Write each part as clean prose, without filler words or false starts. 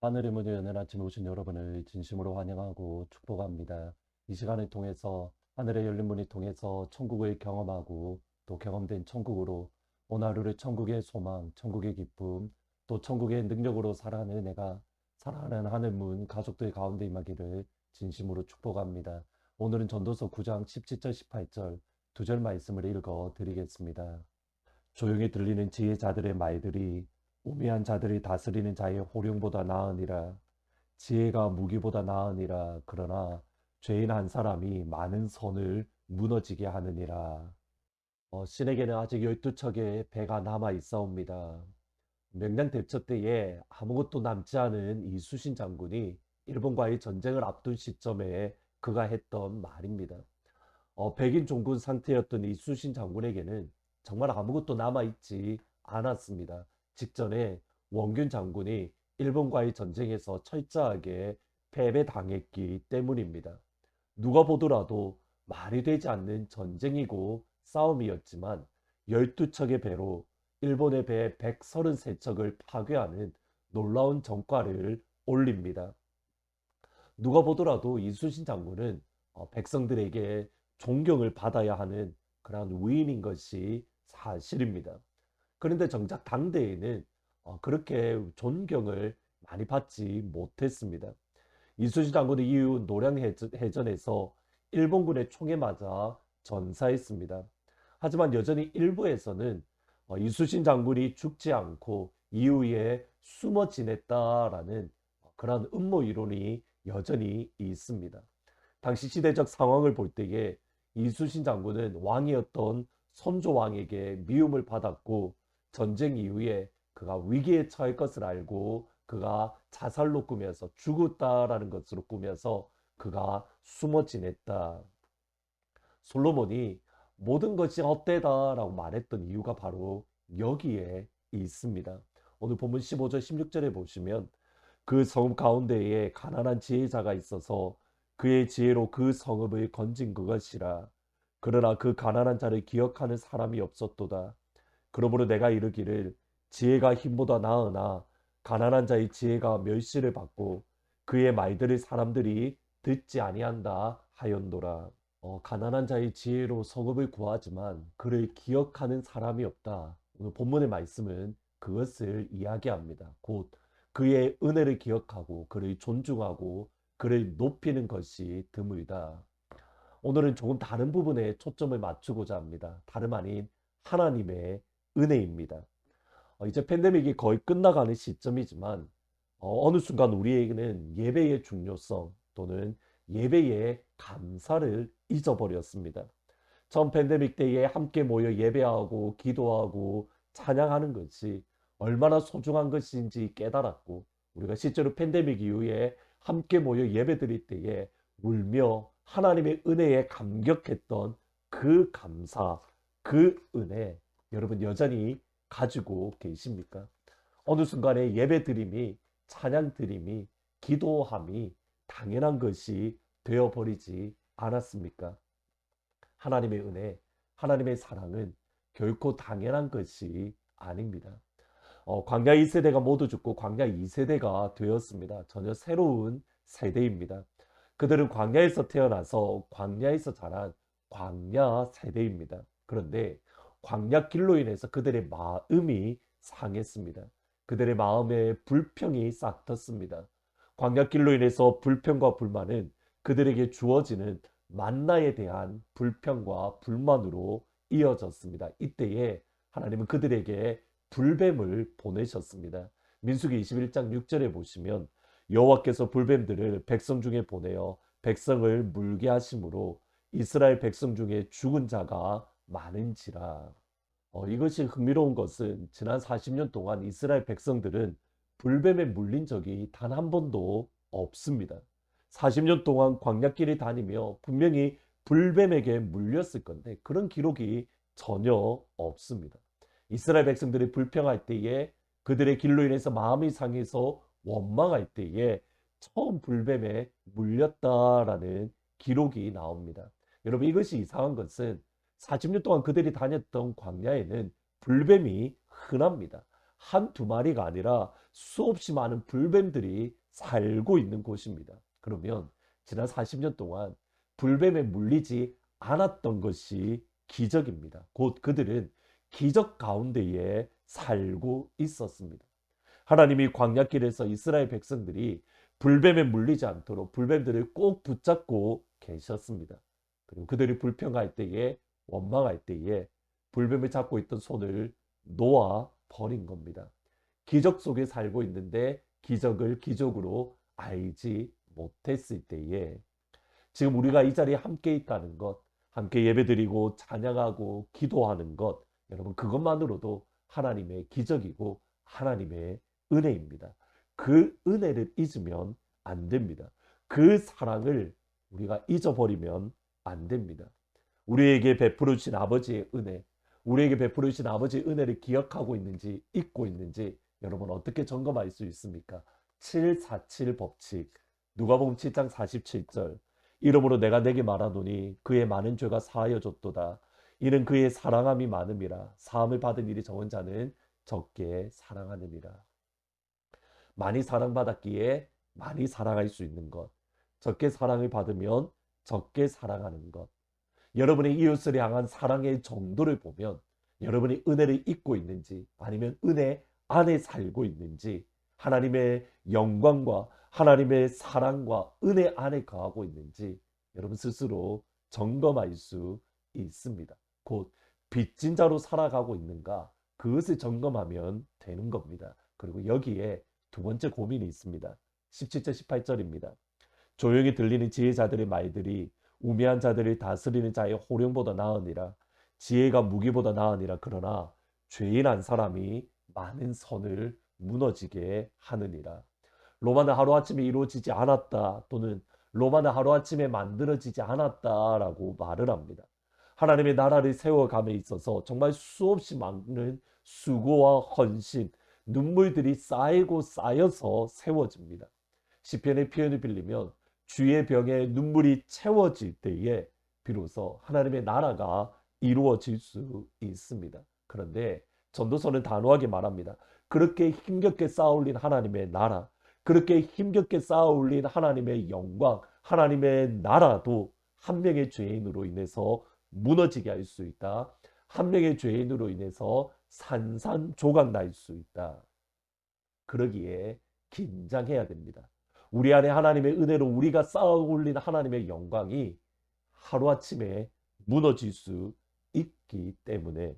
하늘의 문을 여는 아침에 오신 여러분을 진심으로 환영하고 축복합니다. 이 시간을 통해서 하늘의 열린 문을 통해서 천국을 경험하고 또 경험된 천국으로 오늘 하루를 천국의 소망, 천국의 기쁨, 또 천국의 능력으로 살아가는 내가 사랑하는 하늘문 가족들 가운데 임하기를 진심으로 축복합니다. 오늘은 전도서 9장 17절 18절 두 절 말씀을 읽어 드리겠습니다. 조용히 들리는 지혜자들의 말들이 우매한 자들이 다스리는 자의 호령보다 나으니라. 지혜가 무기보다 나으니라. 그러나 죄인 한 사람이 많은 선을 무너지게 하느니라. 신에게는 아직 12척의 배가 남아 있사옵니다. 명량 대처 때에 아무것도 남지 않은 이수신 장군이 일본과의 전쟁을 앞둔 시점에 그가 했던 말입니다. 백인 종군 상태였던 이수신 장군에게는 정말 아무것도 남아있지 않았습니다. 직전에 원균 장군이 일본과의 전쟁에서 철저하게 패배당했기 때문입니다. 누가 보더라도 말이 되지 않는 전쟁이고 싸움이었지만 12척의 배로 일본의 배 133척을 파괴하는 놀라운 전과를 올립니다. 누가 보더라도 이순신 장군은 백성들에게 존경을 받아야 하는 그러한 위인인 것이 사실입니다. 그런데 정작 당대에는 그렇게 존경을 많이 받지 못했습니다. 이순신 장군은 이후 노량해전에서 일본군의 총에 맞아 전사했습니다. 하지만 여전히 일부에서는 이순신 장군이 죽지 않고 이후에 숨어 지냈다라는 그러한 음모 이론이 여전히 있습니다. 당시 시대적 상황을 볼 때에 이순신 장군은 왕이었던 선조왕에게 미움을 받았고 전쟁 이후에 그가 위기에 처할 것을 알고 그가 자살로 꾸며서 죽었다라는 것으로 꾸며서 그가 숨어 지냈다. 솔로몬이 모든 것이 헛되다라고 말했던 이유가 바로 여기에 있습니다. 오늘 본문 15절 16절에 보시면 그 성읍 가운데에 가난한 지혜자가 있어서 그의 지혜로 그 성읍을 건진 그것이라. 그러나 그 가난한 자를 기억하는 사람이 없었도다. 그러므로 내가 이르기를 지혜가 힘보다 나으나 가난한 자의 지혜가 멸시를 받고 그의 말들을 사람들이 듣지 아니한다 하였노라. 가난한 자의 지혜로 성읍을 구하지만 그를 기억하는 사람이 없다. 오늘 본문의 말씀은 그것을 이야기합니다. 곧 그의 은혜를 기억하고 그를 존중하고 그를 높이는 것이 드물다. 오늘은 조금 다른 부분에 초점을 맞추고자 합니다. 다름 아닌 하나님의 은혜입니다. 이제 팬데믹이 거의 끝나가는 시점이지만 어느 순간 우리에게는 예배의 중요성 또는 예배의 감사를 잊어버렸습니다. 처음 팬데믹 때에 함께 모여 예배하고 기도하고 찬양하는 것이 얼마나 소중한 것인지 깨달았고 우리가 실제로 팬데믹 이후에 함께 모여 예배드릴 때에 울며 하나님의 은혜에 감격했던 그 감사, 그 은혜 여러분 여전히 가지고 계십니까? 어느 순간에 예배드림이 찬양드림이 기도함이 당연한 것이 되어버리지 않았습니까? 하나님의 은혜, 하나님의 사랑은 결코 당연한 것이 아닙니다. 광야 1세대가 모두 죽고 광야 2세대가 되었습니다. 전혀 새로운 세대입니다. 그들은 광야에서 태어나서 광야에서 자란 광야 세대입니다. 그런데 광야 길로 인해서 그들의 마음이 상했습니다. 그들의 마음에 불평이 싹 텄습니다. 광야 길로 인해서 불평과 불만은 그들에게 주어지는 만나에 대한 불평과 불만으로 이어졌습니다. 이때에 하나님은 그들에게 불뱀을 보내셨습니다. 민수기 21장 6절에 보시면 여호와께서 불뱀들을 백성 중에 보내어 백성을 물게 하심으로 이스라엘 백성 중에 죽은 자가 많은지라. 이것이 흥미로운 것은 지난 40년 동안 이스라엘 백성들은 불뱀에 물린 적이 단 한 번도 없습니다. 40년 동안 광야길을 다니며 분명히 불뱀에게 물렸을 건데 그런 기록이 전혀 없습니다. 이스라엘 백성들이 불평할 때에 그들의 길로 인해서 마음이 상해서 원망할 때에 처음 불뱀에 물렸다라는 기록이 나옵니다. 여러분 이것이 이상한 것은 40년 동안 그들이 다녔던 광야에는 불뱀이 흔합니다. 한두 마리가 아니라 수없이 많은 불뱀들이 살고 있는 곳입니다. 그러면 지난 40년 동안 불뱀에 물리지 않았던 것이 기적입니다. 곧 그들은 기적 가운데에 살고 있었습니다. 하나님이 광야길에서 이스라엘 백성들이 불뱀에 물리지 않도록 불뱀들을 꼭 붙잡고 계셨습니다. 그리고 그들이 불평할 때에, 원망할 때에 불뱀을 잡고 있던 손을 놓아 버린 겁니다. 기적 속에 살고 있는데 기적을 기적으로 알지 못했을 때에 지금 우리가 이 자리에 함께 있다는 것, 함께 예배드리고 찬양하고 기도하는 것, 여러분 그것만으로도 하나님의 기적이고 하나님의 은혜입니다. 그 은혜를 잊으면 안 됩니다. 그 사랑을 우리가 잊어버리면 안 됩니다. 우리에게 베풀어 주신 아버지의 은혜, 우리에게 베풀어 주신 아버지의 은혜를 기억하고 있는지 잊고 있는지 여러분 어떻게 점검할 수 있습니까? 747 법칙, 누가복음 7장 47절, 이러므로 내가 내게 말하노니 그의 많은 죄가 사하여 줬도다. 이는 그의 사랑함이 많음이라. 사함을 받은 일이 적은 자는 적게 사랑하느니라. 많이 사랑받았기에 많이 사랑할 수 있는 것, 적게 사랑을 받으면 적게 사랑하는 것, 여러분의 이웃을 향한 사랑의 정도를 보면 여러분이 은혜를 잊고 있는지 아니면 은혜 안에 살고 있는지, 하나님의 영광과 하나님의 사랑과 은혜 안에 거하고 있는지 여러분 스스로 점검할 수 있습니다. 곧 빚진 자로 살아가고 있는가, 그것을 점검하면 되는 겁니다. 그리고 여기에 두 번째 고민이 있습니다. 17절 18절입니다. 조용히 들리는 지혜자들의 말들이 우매한 자들을 다스리는 자의 호령보다 나으니라. 지혜가 무기보다 나으니라. 그러나 죄인 한 사람이 많은 선을 무너지게 하느니라. 로마는 하루아침에 이루어지지 않았다, 또는 로마는 하루아침에 만들어지지 않았다라고 말을 합니다. 하나님의 나라를 세워감에 있어서 정말 수없이 많은 수고와 헌신, 눈물들이 쌓이고 쌓여서 세워집니다. 시편의 표현을 빌리면 주의 병에 눈물이 채워질 때에 비로소 하나님의 나라가 이루어질 수 있습니다. 그런데 전도서는 단호하게 말합니다. 그렇게 힘겹게 쌓아올린 하나님의 나라, 그렇게 힘겹게 쌓아올린 하나님의 영광, 하나님의 나라도 한 명의 죄인으로 인해서 무너지게 할 수 있다. 한 명의 죄인으로 인해서 산산조각 날 수 있다. 그러기에 긴장해야 됩니다. 우리 안에 하나님의 은혜로 우리가 쌓아올린 하나님의 영광이 하루아침에 무너질 수 있기 때문에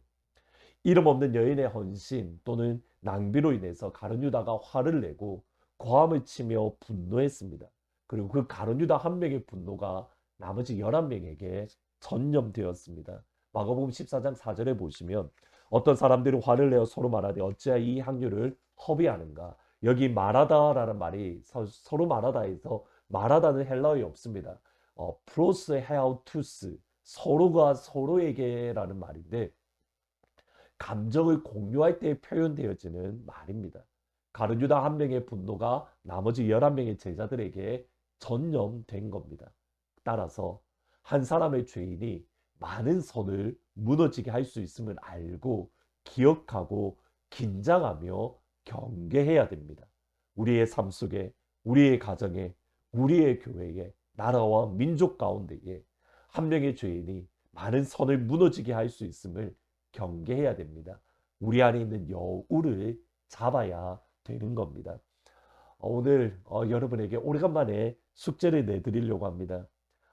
이름 없는 여인의 헌신 또는 낭비로 인해서 가룟 유다가 화를 내고 고함을 치며 분노했습니다. 그리고 그 가룟 유다 한 명의 분노가 나머지 11명에게 전염되었습니다. 마가복음 14장 4절에 보시면 어떤 사람들이 화를 내어 서로 말하되 어찌하여 이 향유를 허비하는가. 여기 말하다라는 말이 서로 말하다에서 말하다는 헬라어에 없습니다. 프로스 헤아우투스, 서로가 서로에게라는 말인데 감정을 공유할 때 표현되어지는 말입니다. 가룟 유다 한 명의 분노가 나머지 11명의 제자들에게 전염된 겁니다. 따라서 한 사람의 죄인이 많은 선을 무너지게 할 수 있음을 알고 기억하고 긴장하며 경계해야 됩니다. 우리의 삶 속에, 우리의 가정에, 우리의 교회에, 나라와 민족 가운데에 한 명의 죄인이 많은 선을 무너지게 할 수 있음을 경계해야 됩니다. 우리 안에 있는 여우를 잡아야 되는 겁니다. 오늘 여러분에게 오래간만에 숙제를 내드리려고 합니다.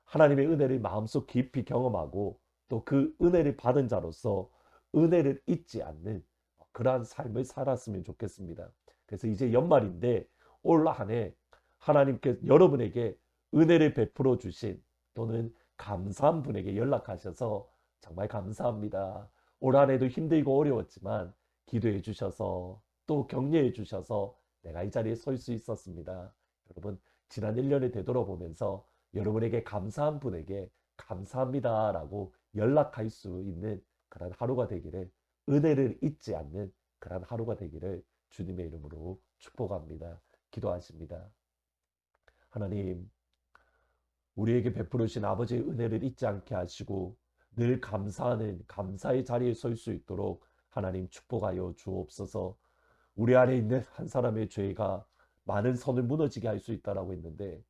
하나님의 은혜를 마음속 깊이 경험하고 또 그 은혜를 받은 자로서 은혜를 잊지 않는 그러한 삶을 살았으면 좋겠습니다. 그래서 이제 연말인데 올 한 해 하나님께 여러분에게 은혜를 베풀어 주신 또는 감사한 분에게 연락하셔서 정말 감사합니다. 올 한 해도 힘들고 어려웠지만 기도해 주셔서 또 격려해 주셔서 내가 이 자리에 설 수 있었습니다. 여러분 지난 1년을 되돌아보면서 여러분에게 감사한 분에게 감사합니다라고 연락할 수 있는 그런 하루가 되기를, 은혜를 잊지 않는 그런 하루가 되기를 주님의 이름으로 축복합니다. 기도하십니다. 하나님, 우리에게 베풀어 주신 아버지의 은혜를 잊지 않게 하시고 늘 감사하는 감사의 자리에 설 수 있도록 하나님 축복하여 주옵소서. 우리 안에 있는 한 사람의 죄가 많은 선을 무너지게 할 수 있다라고 했는데,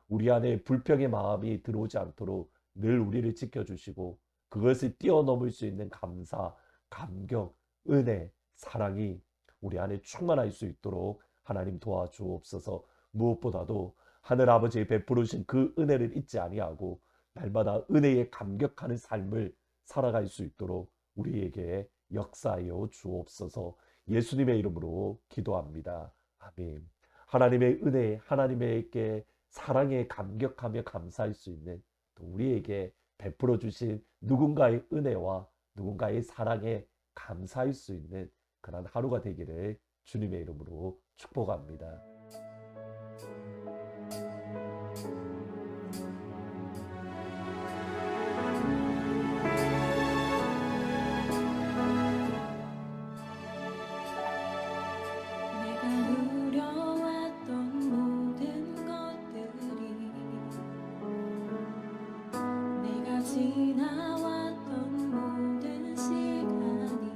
우리 안에 불평의 마음이 들어오지 않도록 늘 우리를 지켜주시고 그것을 뛰어넘을 수 있는 감사, 감격, 은혜, 사랑이 우리 안에 충만할 수 있도록 하나님 도와주옵소서. 무엇보다도 하늘 아버지의 베풀으신 그 은혜를 잊지 아니하고 날마다 은혜에 감격하는 삶을 살아갈 수 있도록 우리에게 역사하여 주옵소서. 예수님의 이름으로 기도합니다. 아멘. 하나님의 은혜, 하나님에게 사랑에 감격하며 감사할 수 있는, 또 우리에게 베풀어 주신 누군가의 은혜와 누군가의 사랑에 감사할 수 있는 그런 하루가 되기를 주님의 이름으로 축복합니다. 지나왔던 모든 시간이,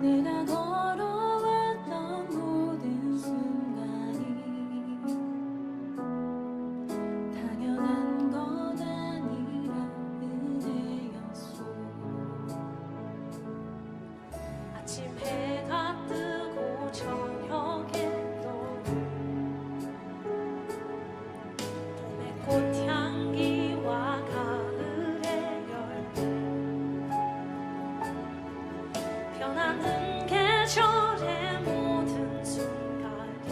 내가 걸어왔던 모든 순간이 당연한 것 아니라 은혜였소. 아침 해가 뜨고 저녁에 또 봄의 꽃향기와 가을의 열매, 변하는 계절의 모든 순간이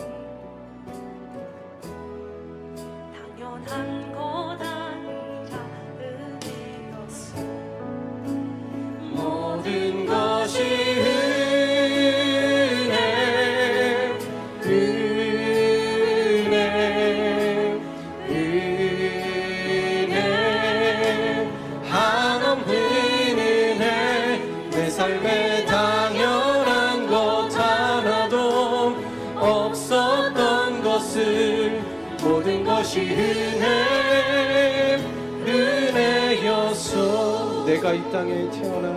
당연한 것 아니라 은혜였어. 모든 것이 은혜, 은혜, 은혜, 한없는 은혜. 내 삶에 당연한 것 하나도 없었던 것을, 모든 것이 은혜, 은혜였소. 내가 이 땅에 태어나,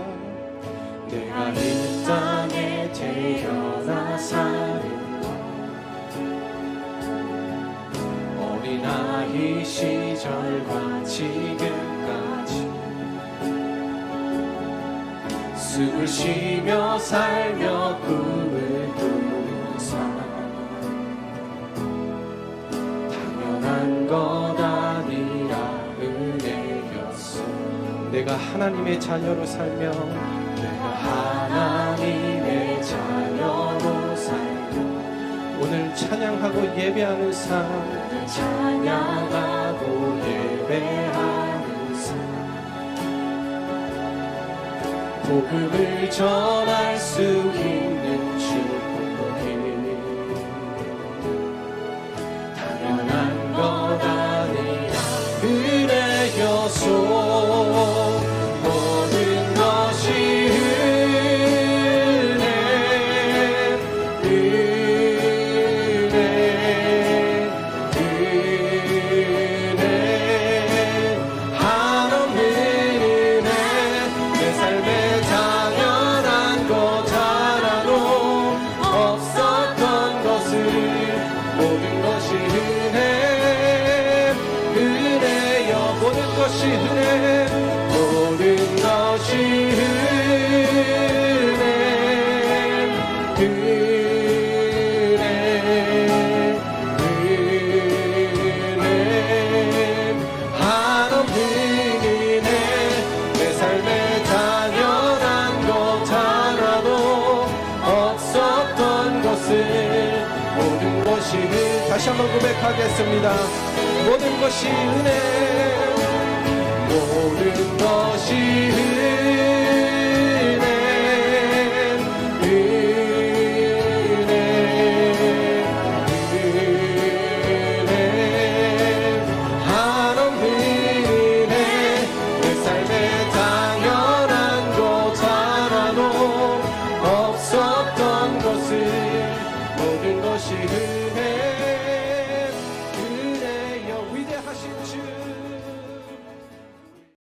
내가 이 땅에 태어나 사는 것, 어린아이 시절과 지금까지 숨을 쉬며 살며 꿈을 꾸는 삶, 당연한 것 아니라 은혜였어. 내가 하나님의 자녀로 살며, 내가 하나님의 자녀로 살며, 오늘 찬양하고 예배하는 삶, 찬양하고 예배하는 삶, 복음을 전할 수 있는 축복이 당연한 것 아니라 은혜였소. 모든 것이 은혜, 은혜, 은혜, 한없는 은혜. 내 삶에 당연한 것 하나도 없었던 것을, 모든 것이 은혜, 은혜여. 모든 것이 은혜, 모든 것이 은혜, 은혜, 은혜, 한없는 은혜. 내 삶에 당연한 것 하나도 없었던 것을, 모든 것이 은혜. 다시 한번 고백하겠습니다. 모든 것이 은혜, 모든 것이 은혜,